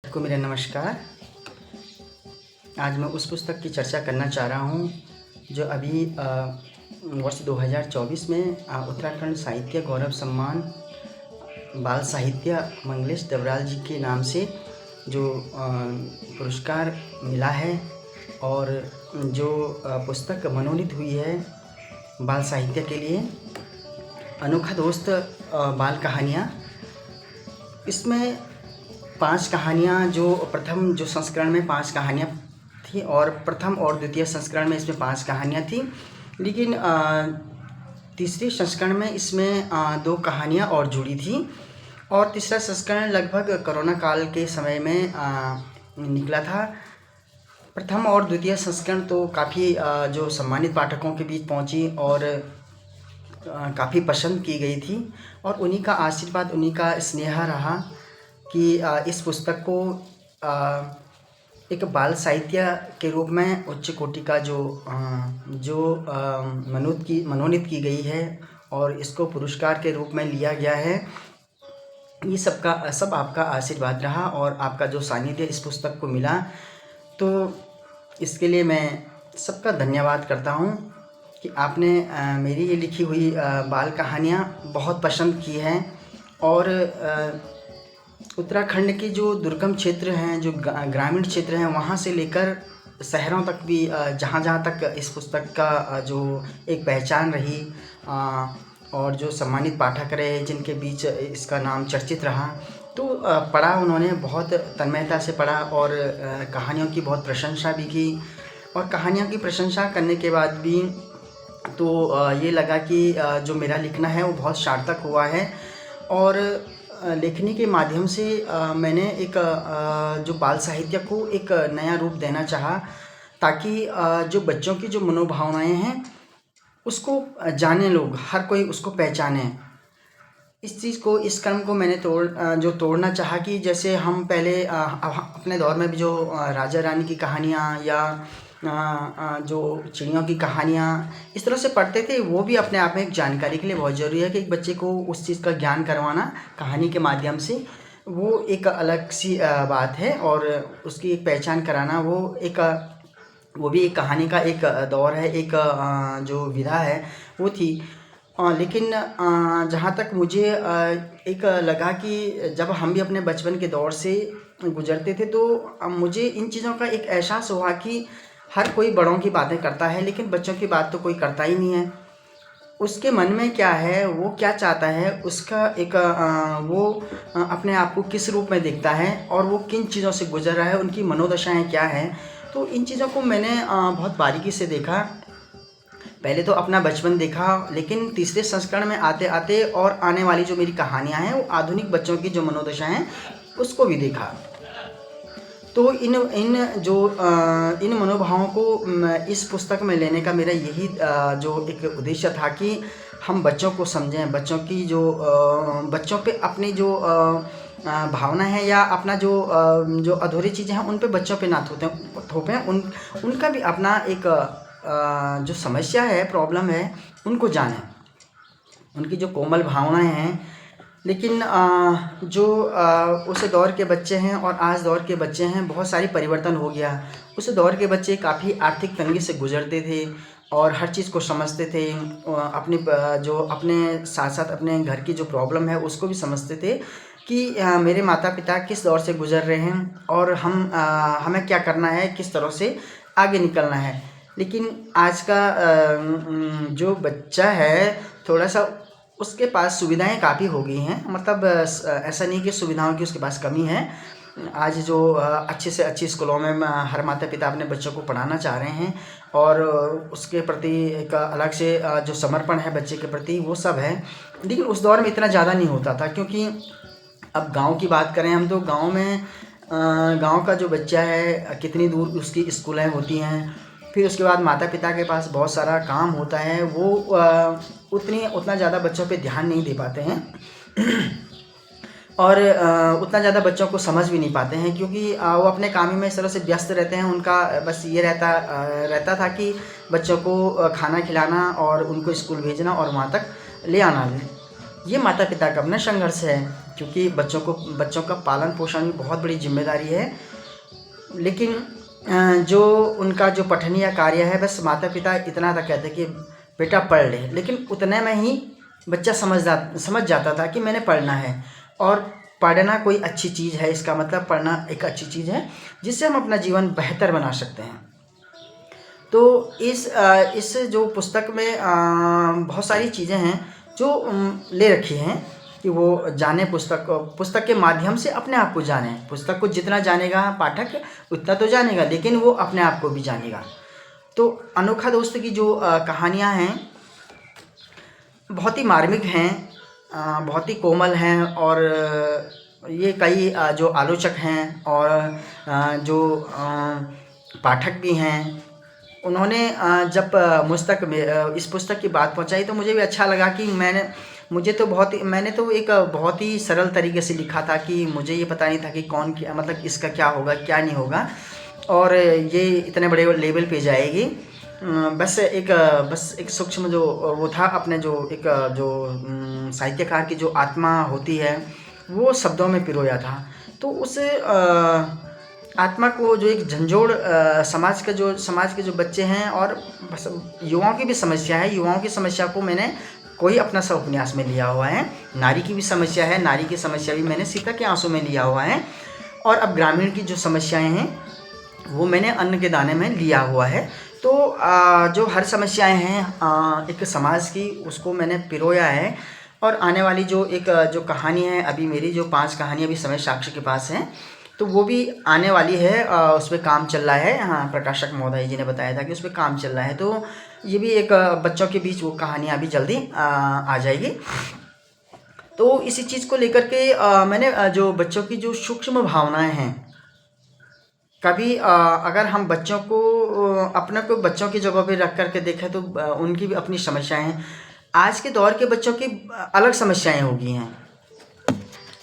को मेरा नमस्कार। आज मैं उस पुस्तक की चर्चा करना चाह रहा हूँ जो अभी वर्ष 2024 में उत्तराखंड साहित्य गौरव सम्मान बाल साहित्य मंगलेश डबराल जी के नाम से जो पुरस्कार मिला है और जो पुस्तक मनोनीत हुई है बाल साहित्य के लिए, अनोखा दोस्त बाल कहानियाँ। इसमें 5 कहानियाँ जो प्रथम जो संस्करण में 5 कहानियाँ थी और प्रथम और द्वितीय संस्करण में इसमें 5 कहानियाँ थी, लेकिन तीसरे संस्करण में इसमें 2 कहानियाँ और जुड़ी थी और तीसरा संस्करण लगभग कोरोना काल के समय में निकला था। प्रथम और द्वितीय संस्करण तो काफ़ी जो सम्मानित पाठकों के बीच पहुँची और काफ़ी पसंद की गई थी और उन्हीं का आशीर्वाद, उन्हीं का स्नेह रहा कि इस पुस्तक को एक बाल साहित्य के रूप में उच्च कोटि का जो मनोनीत की गई है और इसको पुरस्कार के रूप में लिया गया है। ये सब आपका आशीर्वाद रहा और आपका जो सानिध्य इस पुस्तक को मिला, तो इसके लिए मैं सबका धन्यवाद करता हूँ कि आपने मेरी ये लिखी हुई बाल कहानियाँ बहुत पसंद की हैं और उत्तराखंड के जो दुर्गम क्षेत्र हैं, जो ग्रामीण क्षेत्र हैं, वहाँ से लेकर शहरों तक भी जहाँ तक इस पुस्तक का जो एक पहचान रही और जो सम्मानित पाठक रहे जिनके बीच इसका नाम चर्चित रहा, तो पढ़ा उन्होंने बहुत तन्मयता से पढ़ा और कहानियों की बहुत प्रशंसा भी की और कहानियों की प्रशंसा करने के बाद भी तो ये लगा कि जो मेरा लिखना है वो बहुत सार्थक हुआ है और लेखनी के माध्यम से मैंने एक जो बाल साहित्य को एक नया रूप देना चाहा ताकि जो बच्चों की जो मनोभावनाएं हैं उसको जाने लोग, हर कोई उसको पहचाने। इस चीज़ को, इस क्रम को मैंने तोड़ना चाहा कि जैसे हम पहले अपने दौर में भी जो राजा रानी की कहानियाँ या जो चिड़ियों की कहानियाँ इस तरह से पढ़ते थे, वो भी अपने आप में एक जानकारी के लिए बहुत ज़रूरी है कि एक बच्चे को उस चीज़ का ज्ञान करवाना कहानी के माध्यम से, वो एक अलग सी बात है और उसकी एक पहचान कराना वो भी एक कहानी का एक दौर है, एक जो विधा है वो थी। लेकिन जहाँ तक मुझे एक लगा कि जब हम भी अपने बचपन के दौर से गुजरते थे तो मुझे इन चीज़ों का एक एहसास हुआ कि हर कोई बड़ों की बातें करता है लेकिन बच्चों की बात तो कोई करता ही नहीं है। उसके मन में क्या है, वो क्या चाहता है, उसका एक वो अपने आप को किस रूप में देखता है और वो किन चीज़ों से गुजर रहा है, उनकी मनोदशाएं क्या हैं। तो इन चीज़ों को मैंने बहुत बारीकी से देखा। पहले तो अपना बचपन देखा, लेकिन तीसरे संस्करण में आते आते और आने वाली जो मेरी कहानियाँ हैं वो आधुनिक बच्चों की जो मनोदशा हैं उसको भी देखा। तो इन मनोभावों को इस पुस्तक में लेने का मेरा यही जो एक उद्देश्य था कि हम बच्चों को समझें, बच्चों पे अपनी जो भावना है या अपना जो अधूरी चीज़ें हैं उन पे बच्चों पे ना थोपें, उनका भी अपना एक जो समस्या है, प्रॉब्लम है, उनको जानें, उनकी जो कोमल भावनाएं हैं। लेकिन जो उस दौर के बच्चे हैं और आज दौर के बच्चे हैं, बहुत सारी परिवर्तन हो गया। उस दौर के बच्चे काफ़ी आर्थिक तंगी से गुजरते थे और हर चीज़ को समझते थे, अपने साथ साथ अपने घर की जो प्रॉब्लम है उसको भी समझते थे कि मेरे माता पिता किस दौर से गुजर रहे हैं और हमें क्या करना है, किस तरह से आगे निकलना है। लेकिन आज का जो बच्चा है, थोड़ा सा उसके पास सुविधाएं काफ़ी हो गई हैं, मतलब ऐसा नहीं कि सुविधाओं की उसके पास कमी है। आज जो अच्छे से अच्छी स्कूलों में हर माता पिता अपने बच्चों को पढ़ाना चाह रहे हैं और उसके प्रति एक अलग से जो समर्पण है बच्चे के प्रति, वो सब है। लेकिन उस दौर में इतना ज़्यादा नहीं होता था, क्योंकि अब गांव की बात करें हम तो गांव में गांव का जो बच्चा है कितनी दूर उसकी स्कूलें होती हैं, फिर उसके बाद माता पिता के पास बहुत सारा काम होता है, वो उतना ज़्यादा बच्चों पे ध्यान नहीं दे पाते हैं और उतना ज़्यादा बच्चों को समझ भी नहीं पाते हैं, क्योंकि वो अपने काम में इस तरह से व्यस्त रहते हैं। उनका बस ये रहता था कि बच्चों को खाना खिलाना और उनको स्कूल भेजना और वहाँ तक ले आना। ये माता पिता का अपना संघर्ष है। क्योंकि बच्चों का पालन पोषण भी बहुत बड़ी जिम्मेदारी है। लेकिन जो उनका जो पठनीय कार्य है, बस माता पिता इतना तक कहते कि बेटा पढ़ ले, लेकिन उतने में ही बच्चा समझ जाता था कि मैंने पढ़ना है। और पढ़ना कोई अच्छी चीज़ है, इसका मतलब पढ़ना एक अच्छी चीज़ है जिससे हम अपना जीवन बेहतर बना सकते हैं। तो इस जो पुस्तक में बहुत सारी चीज़ें हैं जो ले रखी हैं कि वो जाने, पुस्तक के माध्यम से अपने आप को जाने। पुस्तक को जितना जानेगा पाठक उतना तो जानेगा, लेकिन वो अपने आप को भी जानेगा। तो अनोखा दोस्त की जो कहानियाँ हैं बहुत ही मार्मिक हैं, बहुत ही कोमल हैं। और ये कई जो आलोचक हैं और जो पाठक भी हैं, उन्होंने जब इस पुस्तक की बात पहुंचाई तो मुझे भी अच्छा लगा कि मैंने तो एक बहुत ही सरल तरीके से लिखा था कि मुझे ये पता नहीं था कि कौन क्या, मतलब इसका क्या होगा क्या नहीं होगा और ये इतने बड़े लेवल पे जाएगी। बस एक सूक्ष्म जो वो था, अपने जो एक जो साहित्यकार की जो आत्मा होती है वो शब्दों में पिरोया था। तो उस आत्मा को जो एक झंझोड़ समाज के जो बच्चे हैं और युवाओं की भी समस्या है, युवाओं की समस्या को मैंने कोई अपना सा उपन्यास में लिया हुआ है। नारी की भी समस्या है, नारी की समस्या भी मैंने सीता के आंसू में लिया हुआ है। और अब ग्रामीण की जो समस्याएं हैं वो मैंने अन्न के दाने में लिया हुआ है। तो जो हर समस्याएं हैं एक समाज की, उसको मैंने पिरोया है। और आने वाली जो कहानी है, अभी मेरी जो 5 कहानियाँ अभी समय साक्षी के पास हैं, तो वो भी आने वाली है, उस पर काम चल रहा है। हाँ, प्रकाशक महोदय जी ने बताया था कि उस पर काम चल रहा है। तो ये भी एक बच्चों के बीच वो कहानियाँ अभी जल्दी आ जाएगी। तो इसी चीज़ को लेकर के मैंने जो बच्चों की जो सूक्ष्म भावनाएं हैं, कभी अगर हम बच्चों को बच्चों की जगह पे रख करके देखें तो उनकी भी अपनी समस्याएं हैं। आज के दौर के बच्चों की अलग समस्याएं होगी हैं,